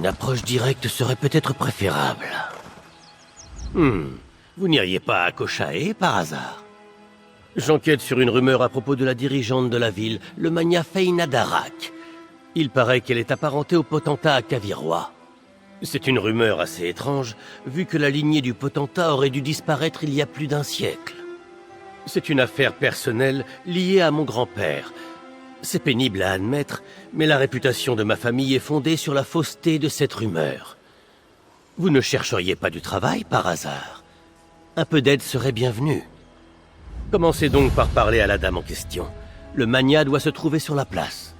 Une approche directe serait peut-être préférable. Vous n'iriez pas à Kosha'e par hasard? J'enquête sur une rumeur à propos de la dirigeante de la ville, le Magna Feina d'Arak. Il paraît qu'elle est apparentée au potentat Akavirois. C'est une rumeur assez étrange, vu que la lignée du potentat aurait dû disparaître il y a plus d'un siècle. C'est une affaire personnelle liée à mon grand-père. C'est pénible à admettre, mais la réputation de ma famille est fondée sur la fausseté de cette rumeur. Vous ne chercheriez pas du travail par hasard? Un peu d'aide serait bienvenue. Commencez donc par parler à la dame en question. Le Magna doit se trouver sur la place.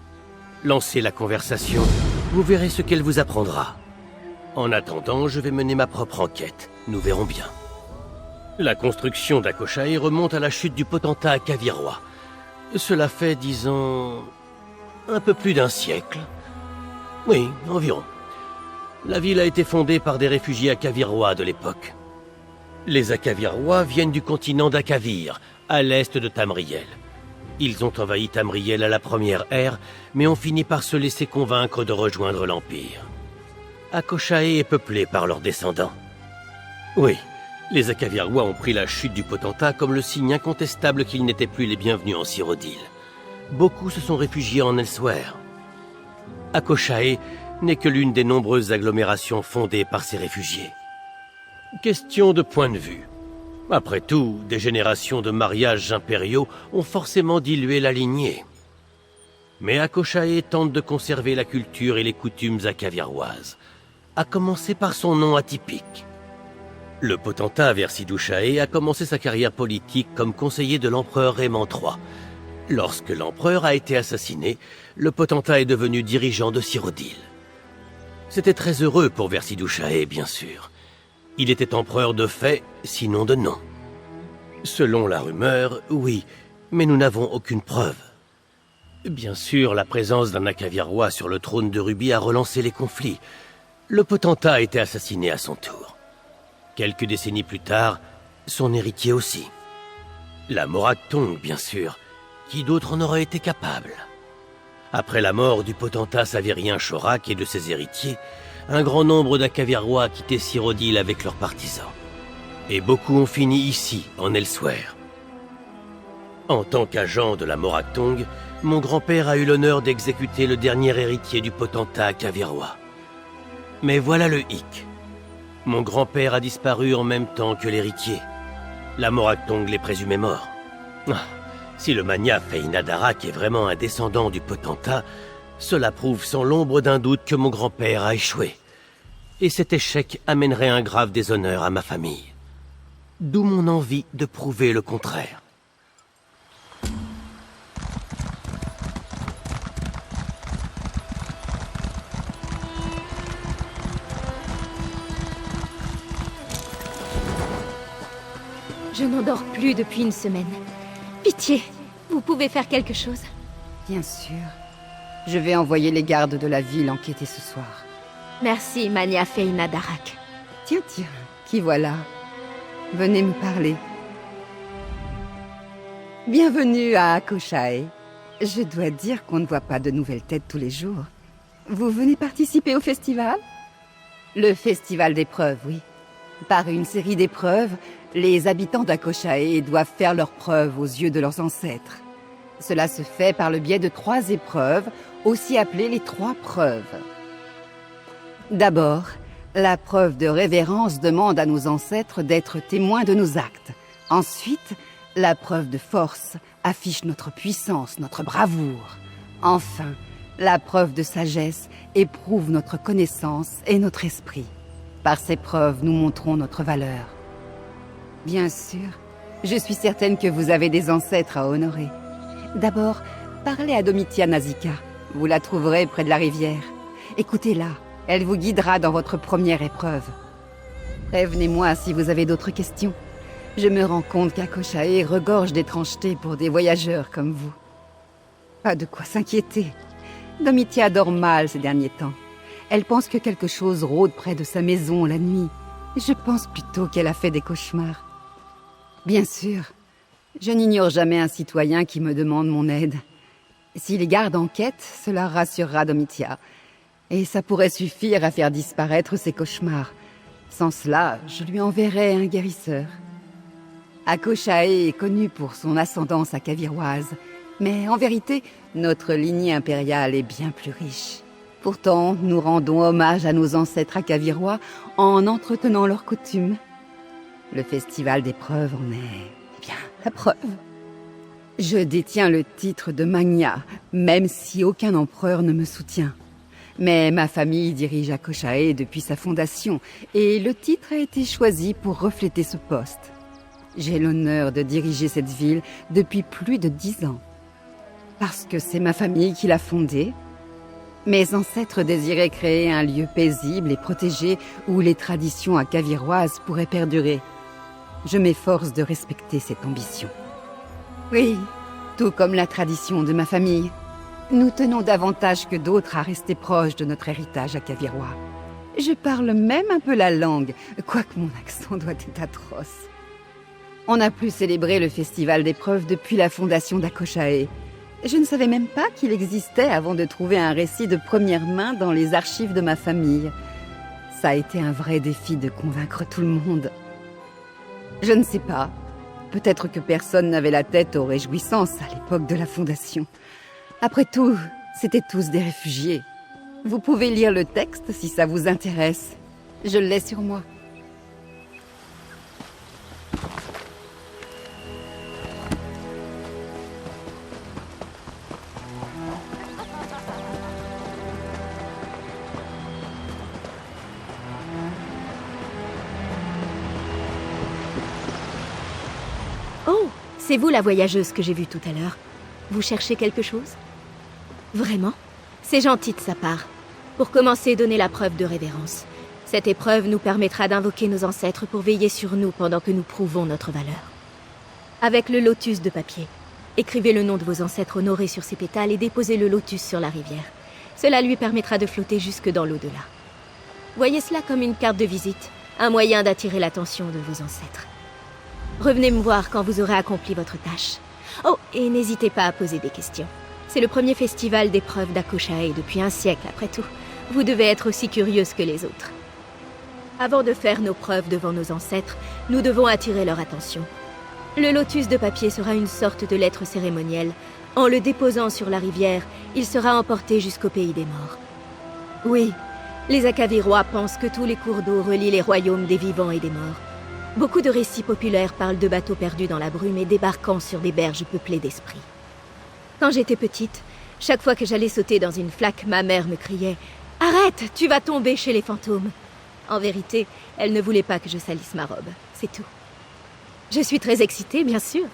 Lancez la conversation, vous verrez ce qu'elle vous apprendra. En attendant, je vais mener ma propre enquête. Nous verrons bien. La construction d'Akosha'e remonte à la chute du potentat Akavirois. Cela fait, disons, un peu plus d'un siècle. Oui, environ. La ville a été fondée par des réfugiés Akavirois de l'époque. Les Akavirois viennent du continent d'Akavir, à l'est de Tamriel. Ils ont envahi Tamriel à la première ère, mais ont fini par se laisser convaincre de rejoindre l'Empire. Akosha'e est peuplée par leurs descendants. Oui, les Akavirois ont pris la chute du potentat comme le signe incontestable qu'ils n'étaient plus les bienvenus en Cyrodiil. Beaucoup se sont réfugiés en Elsweyr. Akosha'e n'est que l'une des nombreuses agglomérations fondées par ces réfugiés. Question de point de vue. Après tout, des générations de mariages impériaux ont forcément dilué la lignée. Mais Akosha'e tente de conserver la culture et les coutumes akaviroises, à commencer par son nom atypique. Le potentat Versidouchae a commencé sa carrière politique comme conseiller de l'empereur Raymond III. Lorsque l'empereur a été assassiné, le potentat est devenu dirigeant de Cyrodiil. C'était très heureux pour Versidouchae, bien sûr. Il était empereur de fait, sinon de nom. Selon la rumeur, oui, mais nous n'avons aucune preuve. Bien sûr, la présence d'un Akavirois sur le trône de Rubis a relancé les conflits. Le potentat a été assassiné à son tour. Quelques décennies plus tard, son héritier aussi. La Morak Tong, bien sûr. Qui d'autre en aurait été capable? Après la mort du potentat savérien Chorak et de ses héritiers, un grand nombre d'Akavirois a quitté Cyrodiil avec leurs partisans. Et beaucoup ont fini ici, en Elsweyr. En tant qu'agent de la Morak Tong, mon grand-père a eu l'honneur d'exécuter le dernier héritier du potentat Akavirois. Mais voilà le hic. Mon grand-père a disparu en même temps que l'héritier. La Morak Tong l'est présumé mort. Si le Magna Feina d'Arak est vraiment un descendant du potentat, cela prouve sans l'ombre d'un doute que mon grand-père a échoué. Et cet échec amènerait un grave déshonneur à ma famille. D'où mon envie de prouver le contraire. Je n'en dors plus depuis une semaine. Pitié, vous pouvez faire quelque chose? Bien sûr. Je vais envoyer les gardes de la ville enquêter ce soir. Merci, Magna Feina d'Arak. Tiens, qui voilà? Venez me parler. Bienvenue à Akosha'e. Je dois dire qu'on ne voit pas de nouvelles têtes tous les jours. Vous venez participer au festival? Le festival d'épreuves, oui. Par une série d'épreuves, les habitants d'Akosha'e doivent faire leurs preuves aux yeux de leurs ancêtres. Cela se fait par le biais de 3 épreuves, aussi appelées les 3 preuves. D'abord, la preuve de révérence demande à nos ancêtres d'être témoins de nos actes. Ensuite, la preuve de force affiche notre puissance, notre bravoure. Enfin, la preuve de sagesse éprouve notre connaissance et notre esprit. Par ces preuves, nous montrons notre valeur. Bien sûr, je suis certaine que vous avez des ancêtres à honorer. D'abord, parlez à Domitia Nazika. Vous la trouverez près de la rivière. Écoutez-la, elle vous guidera dans votre première épreuve. Prévenez-moi si vous avez d'autres questions. Je me rends compte qu'Akosha'e regorge d'étrangeté pour des voyageurs comme vous. Pas de quoi s'inquiéter. Domitia dort mal ces derniers temps. Elle pense que quelque chose rôde près de sa maison la nuit. Je pense plutôt qu'elle a fait des cauchemars. Bien sûr, je n'ignore jamais un citoyen qui me demande mon aide. Si les gardes enquêtent, cela rassurera Domitia. et ça pourrait suffire à faire disparaître ses cauchemars. Sans cela, je lui enverrais un guérisseur. Akoshae est connu pour son ascendance akaviroise, mais en vérité, notre lignée impériale est bien plus riche. Pourtant, nous rendons hommage à nos ancêtres akavirois en entretenant leurs coutumes. Le festival des preuves en est bien la preuve. Je détiens le titre de Magna, même si aucun empereur ne me soutient. Mais ma famille dirige Akoshae depuis sa fondation, et le titre a été choisi pour refléter ce poste. J'ai l'honneur de diriger cette ville depuis plus de 10 ans. Parce que c'est ma famille qui l'a fondée. Mes ancêtres désiraient créer un lieu paisible et protégé où les traditions akaviroises pourraient perdurer. Je m'efforce de respecter cette ambition. Oui, tout comme la tradition de ma famille. Nous tenons davantage que d'autres à rester proches de notre héritage akavirois. Je parle même un peu la langue, quoique mon accent doit être atroce. On n'a plus célébré le festival des preuves depuis la fondation d'Akoshae. Je ne savais même pas qu'il existait avant de trouver un récit de première main dans les archives de ma famille. Ça a été un vrai défi de convaincre tout le monde. Je ne sais pas. Peut-être que personne n'avait la tête aux réjouissances à l'époque de la fondation. Après tout, c'étaient tous des réfugiés. Vous pouvez lire le texte si ça vous intéresse. Je l'ai sur moi. Oh, c'est vous la voyageuse que j'ai vue tout à l'heure. Vous cherchez quelque chose? Vraiment? C'est gentil de sa part. Pour commencer, donnez la preuve de révérence. Cette épreuve nous permettra d'invoquer nos ancêtres pour veiller sur nous pendant que nous prouvons notre valeur. Avec le lotus de papier, écrivez le nom de vos ancêtres honorés sur ces pétales et déposez le lotus sur la rivière. Cela lui permettra de flotter jusque dans l'au-delà. Voyez cela comme une carte de visite, un moyen d'attirer l'attention de vos ancêtres. Revenez me voir quand vous aurez accompli votre tâche. Oh, et n'hésitez pas à poser des questions. C'est le premier festival d'épreuves d'Akoshae depuis un siècle, après tout. Vous devez être aussi curieuse que les autres. Avant de faire nos preuves devant nos ancêtres, nous devons attirer leur attention. Le lotus de papier sera une sorte de lettre cérémonielle. En le déposant sur la rivière, il sera emporté jusqu'au pays des morts. Oui, les akavirois pensent que tous les cours d'eau relient les royaumes des vivants et des morts. Beaucoup de récits populaires parlent de bateaux perdus dans la brume et débarquant sur des berges peuplées d'esprits. Quand j'étais petite, chaque fois que j'allais sauter dans une flaque, ma mère me criait « Arrête, tu vas tomber chez les fantômes !» En vérité, elle ne voulait pas que je salisse ma robe, c'est tout. Je suis très excitée, bien sûr.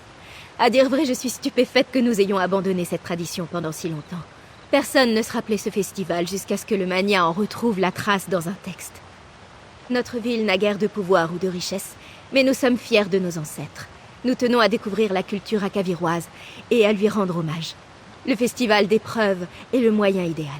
À dire vrai, je suis stupéfaite que nous ayons abandonné cette tradition pendant si longtemps. Personne ne se rappelait ce festival jusqu'à ce que le mania en retrouve la trace dans un texte. Notre ville n'a guère de pouvoir ou de richesse, mais nous sommes fiers de nos ancêtres. Nous tenons à découvrir la culture akaviroise et à lui rendre hommage. Le festival des preuves est le moyen idéal.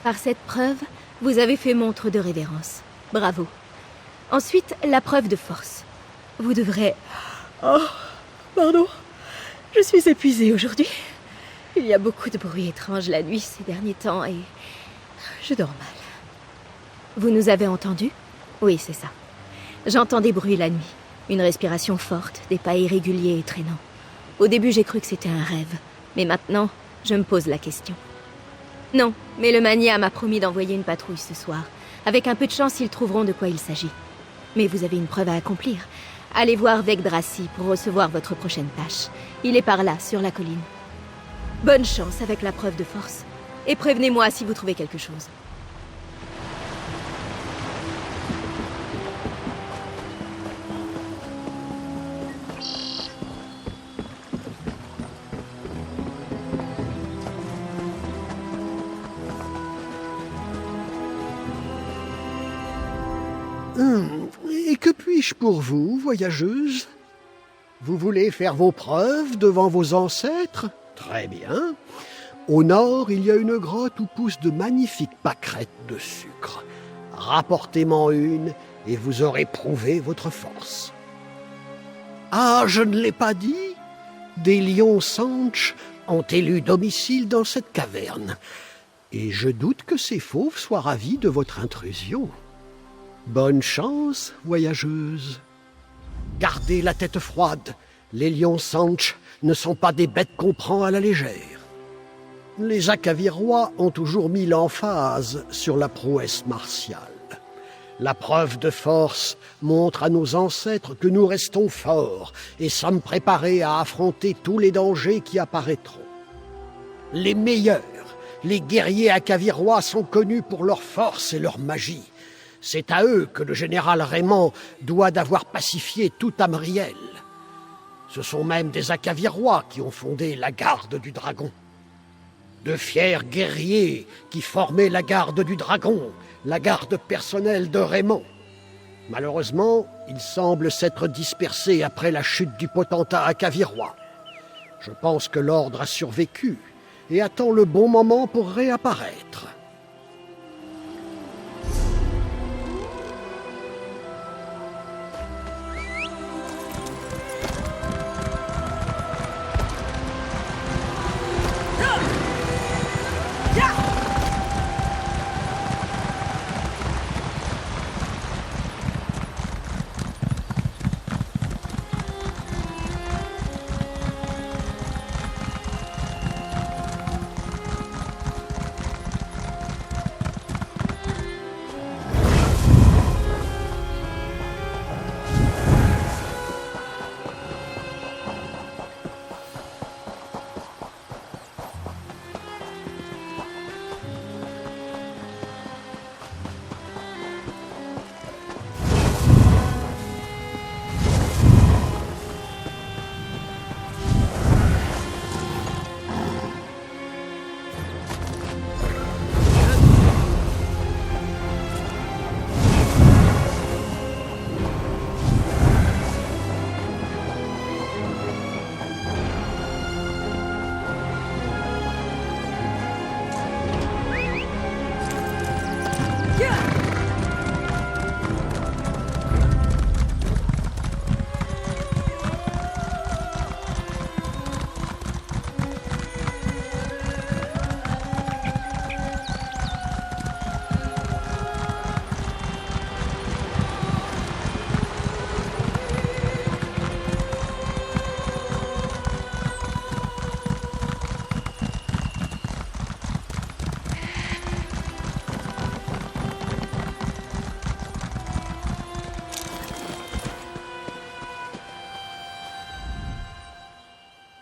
Par cette preuve, vous avez fait montre de révérence. Bravo. Ensuite, la preuve de force. Vous devrez... Oh, pardon. Je suis épuisée aujourd'hui. Il y a beaucoup de bruit étrange la nuit ces derniers temps et... je dors mal. Vous nous avez entendus? Oui, c'est ça. J'entends des bruits la nuit. Une respiration forte, des pas irréguliers et traînants. Au début, j'ai cru que c'était un rêve. Mais maintenant, je me pose la question. Non, mais le mania m'a promis d'envoyer une patrouille ce soir. Avec un peu de chance, ils trouveront de quoi il s'agit. Mais vous avez une preuve à accomplir. Allez voir Vegdrasi pour recevoir votre prochaine tâche. Il est par là, sur la colline. Bonne chance avec la preuve de force. Et prévenez-moi si vous trouvez quelque chose. Et que puis-je pour vous, voyageuse? Vous voulez faire vos preuves devant vos ancêtres? Très bien. Au nord, il y a une grotte où poussent de magnifiques pâquerettes de sucre. Rapportez-m'en une et vous aurez prouvé votre force. Ah, je ne l'ai pas dit. Des lions Sanche ont élu domicile dans cette caverne. Et je doute que ces fauves soient ravis de votre intrusion. Bonne chance, voyageuse. Gardez la tête froide. Les lions Sanche ne sont pas des bêtes qu'on prend à la légère. Les Akavirois ont toujours mis l'emphase sur la prouesse martiale. La preuve de force montre à nos ancêtres que nous restons forts et sommes préparés à affronter tous les dangers qui apparaîtront. Les meilleurs, les guerriers Akavirois sont connus pour leur force et leur magie. C'est à eux que le général Raymond doit d'avoir pacifié tout Tamriel. Ce sont même des Akavirois qui ont fondé la garde du dragon. De fiers guerriers qui formaient la garde du dragon, la garde personnelle de Raymond. Malheureusement, ils semblent s'être dispersés après la chute du potentat Akavirois. Je pense que l'ordre a survécu et attend le bon moment pour réapparaître.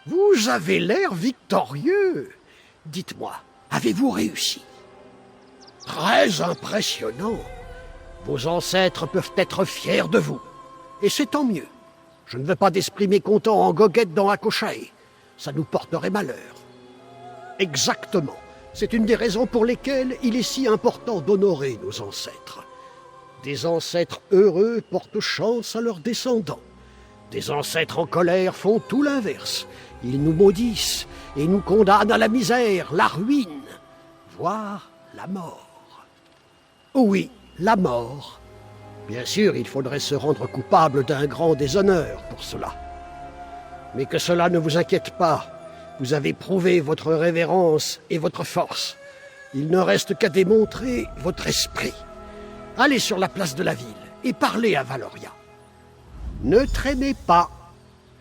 Vous avez l'air victorieux. Dites-moi, avez-vous réussi? Très impressionnant. Vos ancêtres peuvent être fiers de vous. Et c'est tant mieux. Je ne veux pas d'esprit mécontent en goguette dans Akoshae. Ça nous porterait malheur. Exactement. C'est une des raisons pour lesquelles il est si important d'honorer nos ancêtres. Des ancêtres heureux portent chance à leurs descendants. Des ancêtres en colère font tout l'inverse. Ils nous maudissent et nous condamnent à la misère, la ruine, voire la mort. Oui, la mort. Bien sûr, il faudrait se rendre coupable d'un grand déshonneur pour cela. Mais que cela ne vous inquiète pas. Vous avez prouvé votre révérence et votre force. Il ne reste qu'à démontrer votre esprit. Allez sur la place de la ville et parlez à Valoria. Ne traînez pas.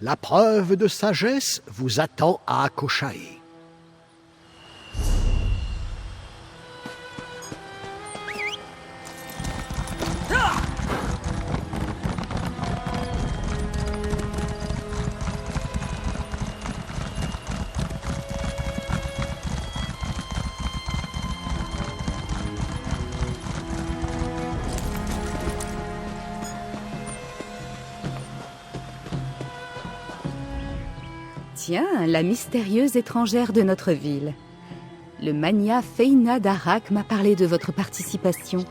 La preuve de sagesse vous attend à Akoshae. Tiens, la mystérieuse étrangère de notre ville. Le Mania Feina d'Arak m'a parlé de votre participation.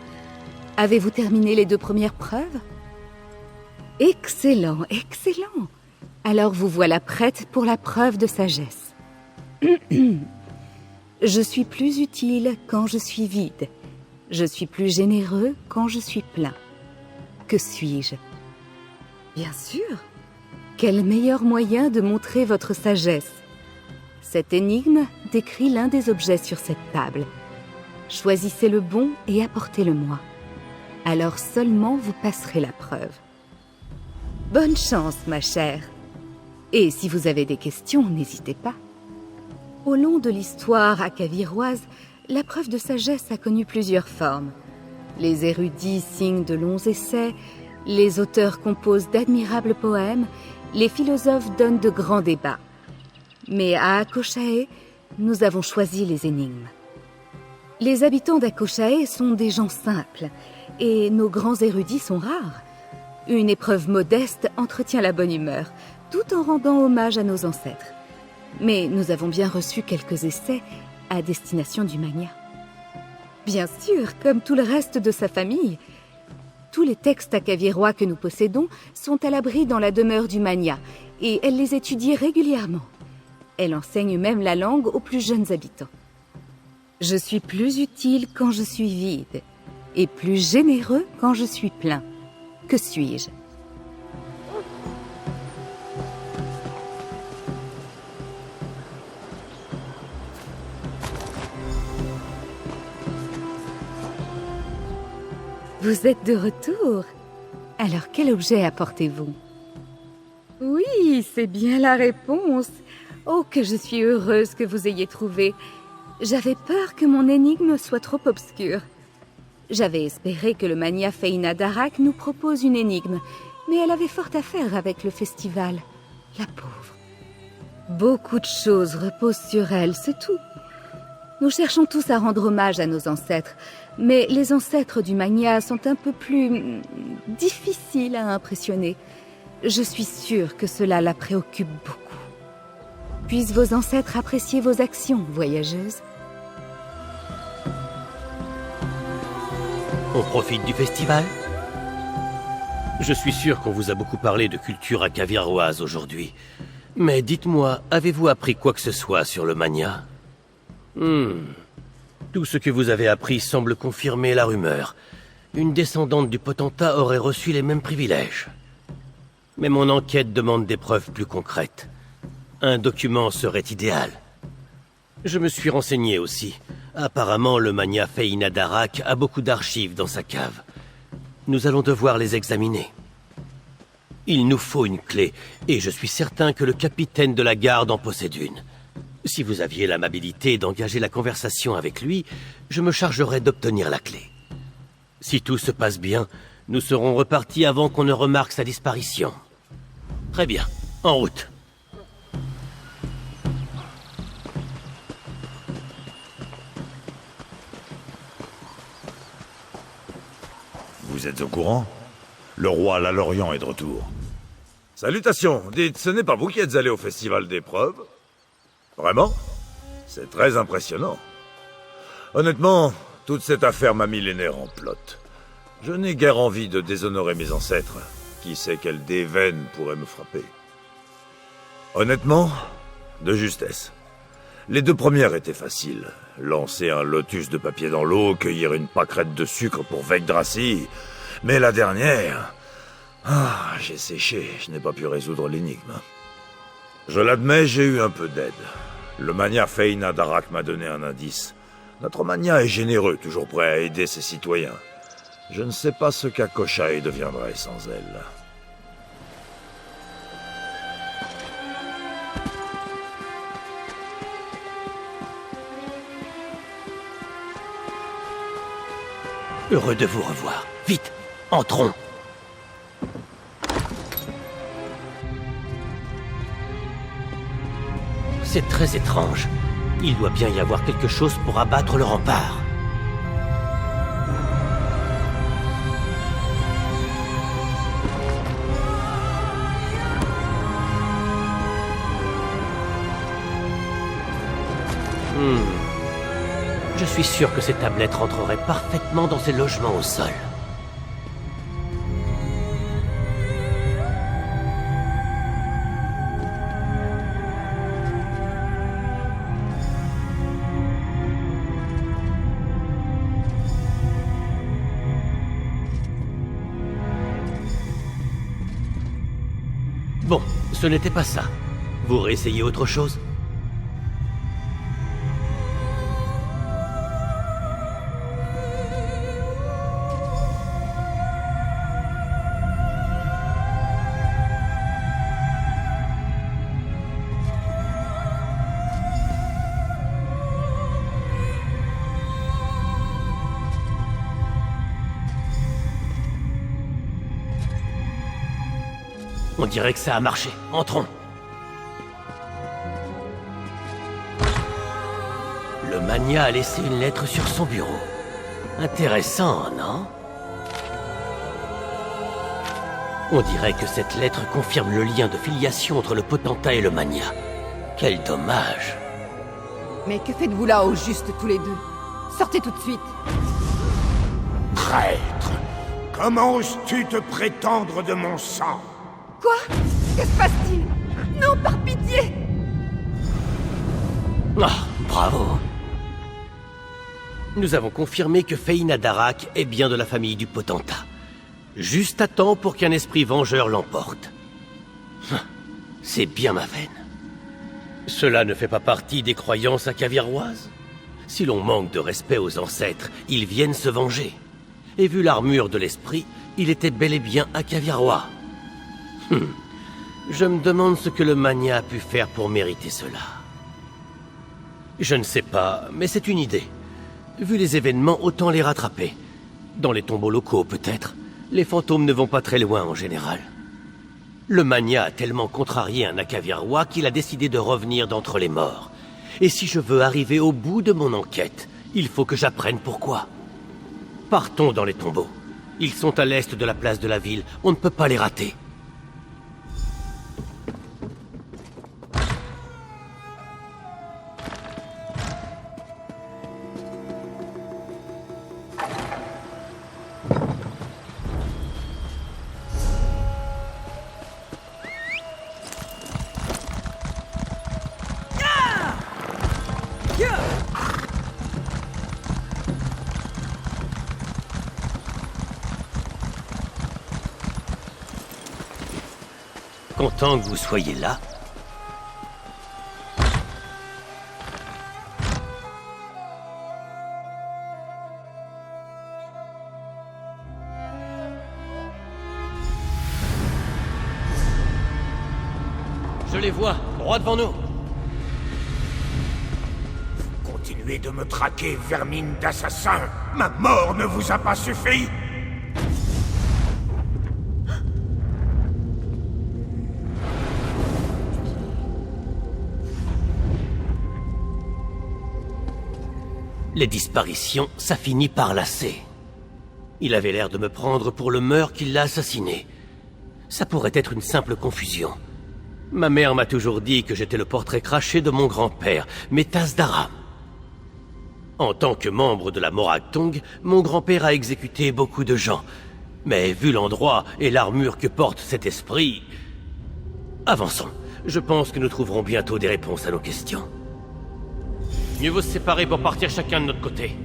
Avez-vous terminé les 2 premières preuves? Excellent, excellent. Alors vous voilà prête pour la preuve de sagesse. Je suis plus utile quand je suis vide. Je suis plus généreux quand je suis plein. Que suis-je? Bien sûr. Quel meilleur moyen de montrer votre sagesse? Cette énigme décrit l'un des objets sur cette table. Choisissez le bon et apportez-le-moi. Alors seulement vous passerez la preuve. Bonne chance, ma chère. Et si vous avez des questions, n'hésitez pas. Au long de l'histoire acaviroise, la preuve de sagesse a connu plusieurs formes. Les érudits signent de longs essais, les auteurs composent d'admirables poèmes, les philosophes donnent de grands débats. Mais à Akoshae, nous avons choisi les énigmes. Les habitants d'Akoshae sont des gens simples, et nos grands érudits sont rares. Une épreuve modeste entretient la bonne humeur, tout en rendant hommage à nos ancêtres. Mais nous avons bien reçu quelques essais à destination du Magna. Bien sûr, comme tout le reste de sa famille, tous les textes acavirois que nous possédons sont à l'abri dans la demeure du Magna, et elle les étudie régulièrement. Elle enseigne même la langue aux plus jeunes habitants. Je suis plus utile quand je suis vide, et plus généreux quand je suis plein. Que suis-je? Vous êtes de retour. Alors quel objet apportez-vous? Oui, c'est bien la réponse. Oh, que je suis heureuse que vous ayez trouvé. J'avais peur que mon énigme soit trop obscure. J'avais espéré que le Magna Feina d'Arak nous propose une énigme, mais elle avait fort à faire avec le festival. La pauvre. Beaucoup de choses reposent sur elle, c'est tout. Nous cherchons tous à rendre hommage à nos ancêtres, mais les ancêtres du Magna sont un peu plus difficiles à impressionner. Je suis sûre que cela la préoccupe beaucoup. Puissent vos ancêtres apprécier vos actions, voyageuse. On profite du festival? Je suis sûr qu'on vous a beaucoup parlé de culture acaviroise aujourd'hui. Mais dites-moi, avez-vous appris quoi que ce soit sur le Magna? Tout ce que vous avez appris semble confirmer la rumeur. Une descendante du potentat aurait reçu les mêmes privilèges. Mais mon enquête demande des preuves plus concrètes. Un document serait idéal. Je me suis renseigné aussi. Apparemment, le Magna Feina d'Arak a beaucoup d'archives dans sa cave. Nous allons devoir les examiner. Il nous faut une clé, et je suis certain que le capitaine de la garde en possède une. Si vous aviez l'amabilité d'engager la conversation avec lui, je me chargerai d'obtenir la clé. Si tout se passe bien, nous serons repartis avant qu'on ne remarque sa disparition. Très bien, en route. Vous êtes au courant? Le roi Lalorian est de retour. Salutations. Dites, ce n'est pas vous qui êtes allé au festival d'épreuves? Vraiment? C'est très impressionnant. Honnêtement, toute cette affaire m'a mis les nerfs en plot. Je n'ai guère envie de déshonorer mes ancêtres. Qui sait quelle déveine pourrait me frapper? Honnêtement, de justesse. Les deux premières étaient faciles. Lancer un lotus de papier dans l'eau, cueillir une pâquerette de sucre pour Vegdrassi. Mais la dernière... j'ai séché, je n'ai pas pu résoudre l'énigme. Je l'admets, j'ai eu un peu d'aide. Le Magna Feina d'Arak m'a donné un indice. Notre Magna est généreux, toujours prêt à aider ses citoyens. Je ne sais pas ce qu'Akoshae deviendrait sans elle. Heureux de vous revoir. Vite, entrons. C'est très étrange. Il doit bien y avoir quelque chose pour abattre le rempart. Je suis sûr que ces tablettes rentreraient parfaitement dans ces logements au sol. Ce n'était pas ça. Vous réessayez autre chose? On dirait que ça a marché. Entrons. Le Mania a laissé une lettre sur son bureau. Intéressant, non? On dirait que cette lettre confirme le lien de filiation entre le Potentat et le Mania. Quel dommage. Mais que faites-vous là au juste tous les deux? Sortez tout de suite. Traître! Comment oses-tu te prétendre de mon sang? Quoi? Que se passe-t-il? Non, par pitié! Ah, bravo. Nous avons confirmé que Feina d'Arak est bien de la famille du Potentat. Juste à temps pour qu'un esprit vengeur l'emporte. C'est bien ma veine. Cela ne fait pas partie des croyances acaviroises? Si l'on manque de respect aux ancêtres, ils viennent se venger. Et vu l'armure de l'esprit, il était bel et bien acavirois. Je me demande ce que le Mania a pu faire pour mériter cela. Je ne sais pas, mais c'est une idée. Vu les événements, autant les rattraper. Dans les tombeaux locaux, peut-être. Les fantômes ne vont pas très loin, en général. Le Mania a tellement contrarié un Acavirois qu'il a décidé de revenir d'entre les morts. Et si je veux arriver au bout de mon enquête, il faut que j'apprenne pourquoi. Partons dans les tombeaux. Ils sont à l'est de la place de la ville. On ne peut pas les rater. Content que vous soyez là. Je les vois, droit devant nous. Continuez de me traquer, vermine d'assassin! Ma mort ne vous a pas suffi? Les disparitions, ça finit par lasser. Il avait l'air de me prendre pour le meurtre qui l'a assassiné. Ça pourrait être une simple confusion. Ma mère m'a toujours dit que j'étais le portrait craché de mon grand-père, Métas d'Aram. En tant que membre de la Morag Tong, mon grand-père a exécuté beaucoup de gens. Mais vu l'endroit et l'armure que porte cet esprit... Avançons. Je pense que nous trouverons bientôt des réponses à nos questions. Mieux vaut se séparer pour partir chacun de notre côté.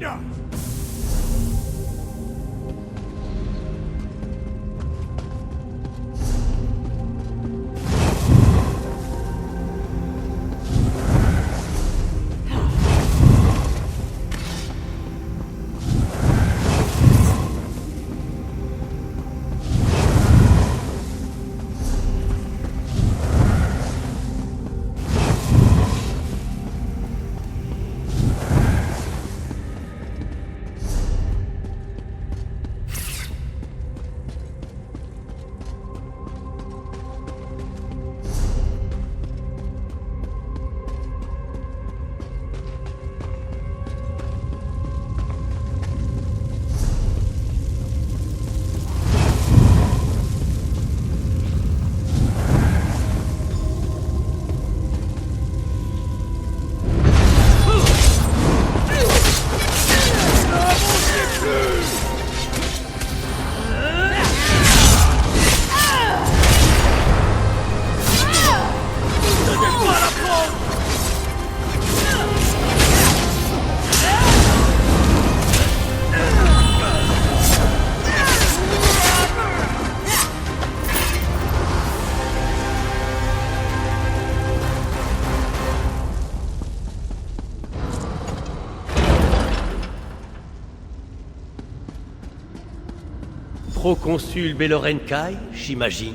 proconsul Belorenkai, j'imagine.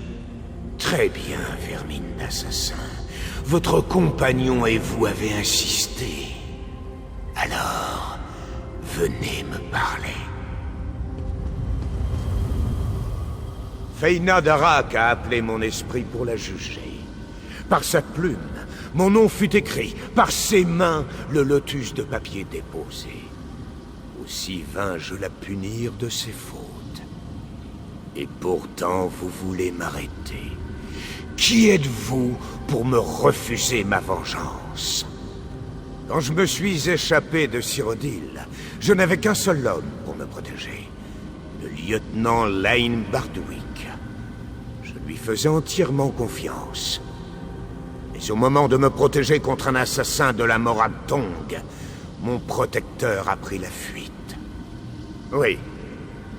Très bien, vermine d'assassin. Votre compagnon et vous avez insisté. Alors, venez me parler. Feina d'Arak a appelé mon esprit pour la juger. Par sa plume, mon nom fut écrit. Par ses mains, le lotus de papier déposé. Aussi vins-je la punir de ses fautes. Et pourtant, vous voulez m'arrêter. Qui êtes-vous pour me refuser ma vengeance? Quand je me suis échappé de Cyrodiil, je n'avais qu'un seul homme pour me protéger. Le lieutenant Lane Bardwick. Je lui faisais entièrement confiance. Mais au moment de me protéger contre un assassin de la Morag Tong, mon protecteur a pris la fuite. Oui,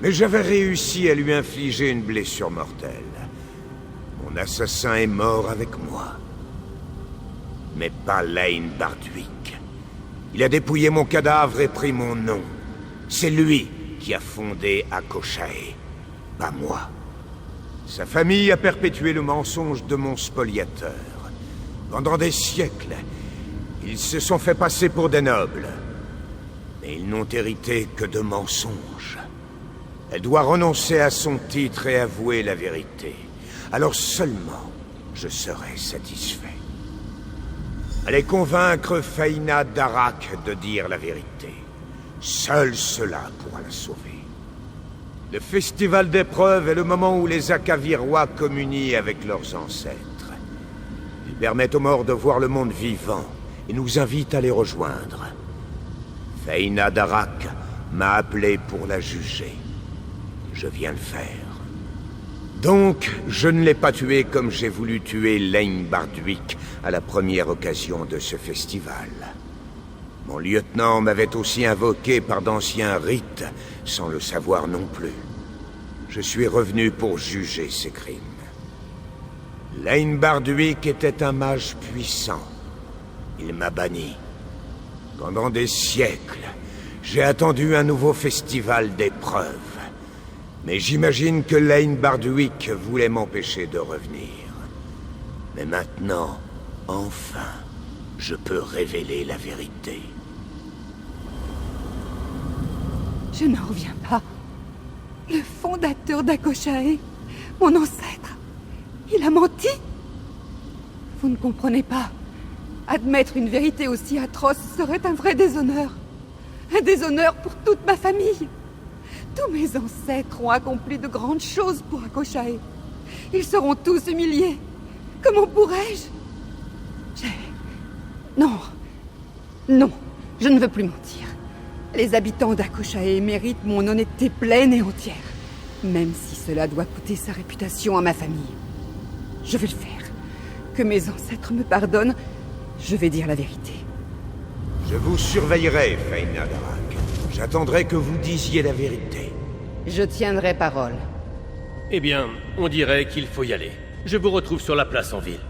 mais j'avais réussi à lui infliger une blessure mortelle. Mon assassin est mort avec moi. Mais pas Lane Bardwick. Il a dépouillé mon cadavre et pris mon nom. C'est lui qui a fondé Akoshae, pas moi. Sa famille a perpétué le mensonge de mon spoliateur. Pendant des siècles, ils se sont fait passer pour des nobles. Mais ils n'ont hérité que de mensonges. Elle doit renoncer à son titre et avouer la vérité. Alors seulement, je serai satisfait. Allez convaincre Feina d'Arak de dire la vérité. Seul cela pourra la sauver. Le festival d'épreuves est le moment où les Akavirois communient avec leurs ancêtres. Ils permettent aux morts de voir le monde vivant et nous invitent à les rejoindre. Feina d'Arak m'a appelé pour la juger. Je viens le faire. Donc, je ne l'ai pas tué comme j'ai voulu tuer Lane Bardwick à la première occasion de ce festival. Mon lieutenant m'avait aussi invoqué par d'anciens rites, sans le savoir non plus. Je suis revenu pour juger ces crimes. Lane Bardwick était un mage puissant. Il m'a banni. Pendant des siècles, j'ai attendu un nouveau festival d'épreuves. Mais j'imagine que Lane Bardwick voulait m'empêcher de revenir. Mais maintenant, enfin, je peux révéler la vérité. Je n'en reviens pas. Le fondateur d'Akoshae, mon ancêtre, il a menti. Vous ne comprenez pas. Admettre une vérité aussi atroce serait un vrai déshonneur. Un déshonneur pour toute ma famille. Tous mes ancêtres ont accompli de grandes choses pour Akoshae. Ils seront tous humiliés. Comment pourrais-je? Non. Non, je ne veux plus mentir. Les habitants d'Akoshae méritent mon honnêteté pleine et entière. Même si cela doit coûter sa réputation à ma famille. Je vais le faire. Que mes ancêtres me pardonnent, je vais dire la vérité. Je vous surveillerai, Feina d'Arak. J'attendrai que vous disiez la vérité. Je tiendrai parole. Eh bien, on dirait qu'il faut y aller. Je vous retrouve sur la place en ville.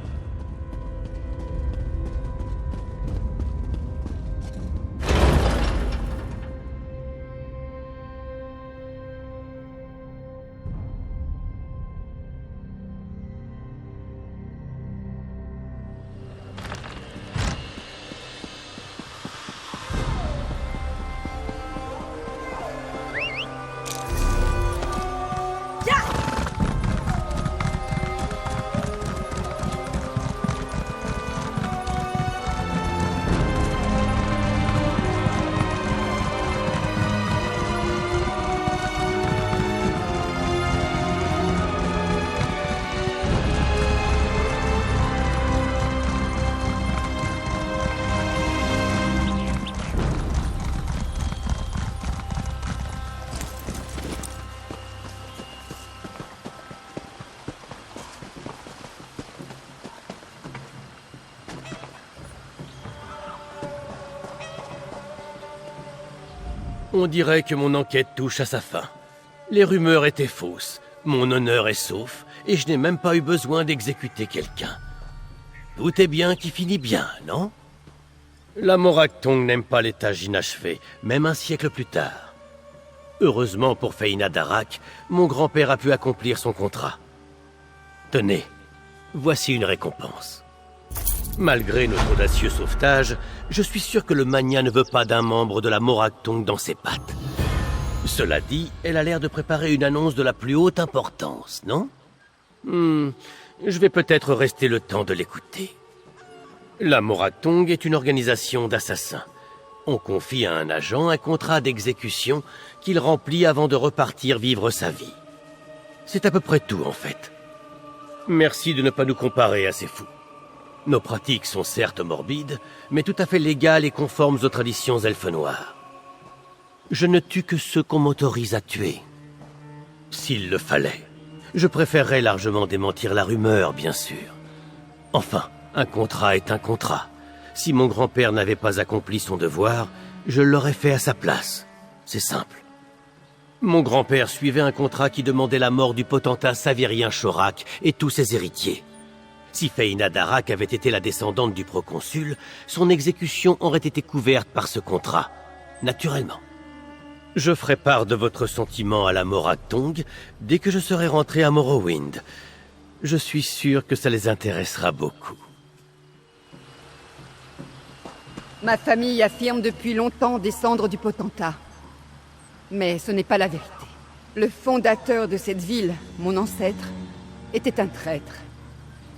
On dirait que mon enquête touche à sa fin. Les rumeurs étaient fausses, mon honneur est sauf, et je n'ai même pas eu besoin d'exécuter quelqu'un. Tout est bien qui finit bien, non? La Morag Tong n'aime pas les tâches inachevé, même un siècle plus tard. Heureusement pour Feina Darak, mon grand-père a pu accomplir son contrat. Tenez, voici une récompense. Malgré notre audacieux sauvetage, je suis sûr que le Magna ne veut pas d'un membre de la Morakthong dans ses pattes. Cela dit, elle a l'air de préparer une annonce de la plus haute importance, non? Je vais peut-être rester le temps de l'écouter. La Morakthong est une organisation d'assassins. On confie à un agent un contrat d'exécution qu'il remplit avant de repartir vivre sa vie. C'est à peu près tout, en fait. Merci de ne pas nous comparer à ces fous. Nos pratiques sont certes morbides, mais tout à fait légales et conformes aux traditions elfes noires. Je ne tue que ceux qu'on m'autorise à tuer. S'il le fallait, je préférerais largement démentir la rumeur, bien sûr. Enfin, un contrat est un contrat. Si mon grand-père n'avait pas accompli son devoir, je l'aurais fait à sa place. C'est simple. Mon grand-père suivait un contrat qui demandait la mort du potentat savirien Chorak et tous ses héritiers. Si Feina Darak avait été la descendante du proconsul, son exécution aurait été couverte par ce contrat, naturellement. Je ferai part de votre sentiment à la Morakthong dès que je serai rentré à Morrowind. Je suis sûr que ça les intéressera beaucoup. Ma famille affirme depuis longtemps descendre du potentat. Mais ce n'est pas la vérité. Le fondateur de cette ville, mon ancêtre, était un traître.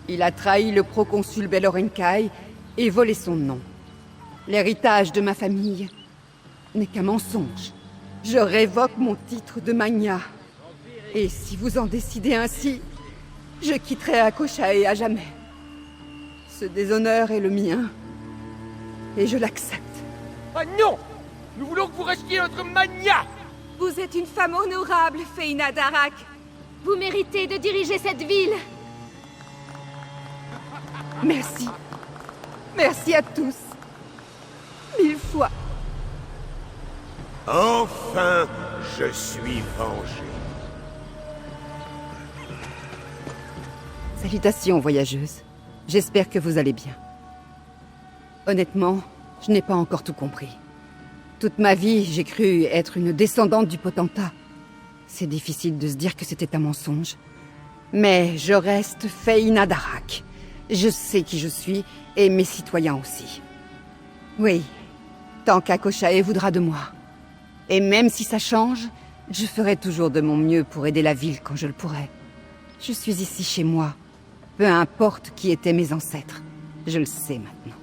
Il a trahi le proconsul Belorenkai et volé son nom. L'héritage de ma famille n'est qu'un mensonge. Je révoque mon titre de Magna. Et si vous en décidez ainsi, je quitterai Akoshae à jamais. Ce déshonneur est le mien. Et je l'accepte. Ah non! Nous voulons que vous restiez notre Magna! Vous êtes une femme honorable, Feina Darak. Vous méritez de diriger cette ville. Merci. Merci à tous. 1000 fois. Enfin, je suis vengé. Salutations, voyageuse. J'espère que vous allez bien. Honnêtement, je n'ai pas encore tout compris. Toute ma vie, j'ai cru être une descendante du potentat. C'est difficile de se dire que c'était un mensonge. Mais je reste Feina Darak. Je sais qui je suis, et mes citoyens aussi. Oui, tant qu'Akoshae voudra de moi. Et même si ça change, je ferai toujours de mon mieux pour aider la ville quand je le pourrai. Je suis ici chez moi. Peu importe qui étaient mes ancêtres. Je le sais maintenant.